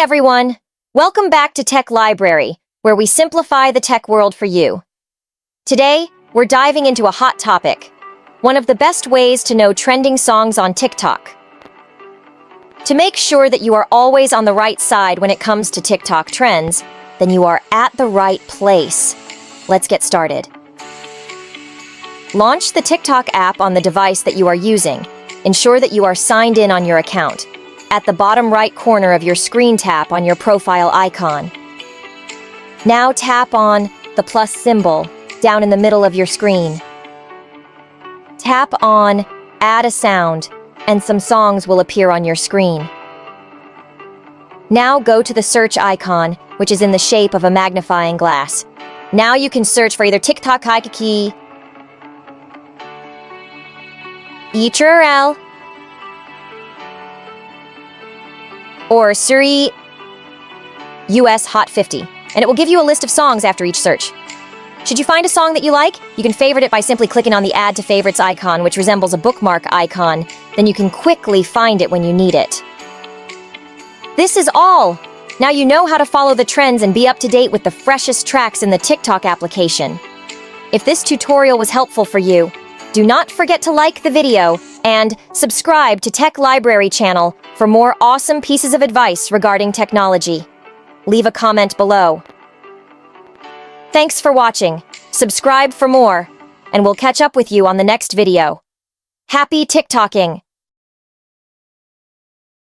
everyone! Welcome back to Tech Library, where we simplify the tech world for you. Today, we're diving into a hot topic, one of the best ways to know trending songs on TikTok. To make sure that you are always on the right side when it comes to TikTok trends, then you are at the right place. Let's get started. Launch the TikTok app on the device that you are using. Ensure that you are signed in on your account. At the bottom right corner of your screen, tap on your profile icon. Now tap on the plus symbol down in the middle of your screen. Tap on Add a Sound, and some songs will appear on your screen. Now go to the search icon, which is in the shape of a magnifying glass. Now you can search for either TikTok Haikaki, ETRL, or Siri US Hot 50, and it will give you a list of songs after each search. Should you find a song that you like, you can favorite it by simply clicking on the Add to Favorites icon, which resembles a bookmark icon. Then you can quickly find it when you need it. This is all! Now you know how to follow the trends and be up to date with the freshest tracks in the TikTok application. If this tutorial was helpful for you, do not forget to like the video and subscribe to Tech Library channel for more awesome pieces of advice regarding technology. Leave a comment below. Thanks for watching. Subscribe for more, and we'll catch up with you on the next video. Happy TikToking!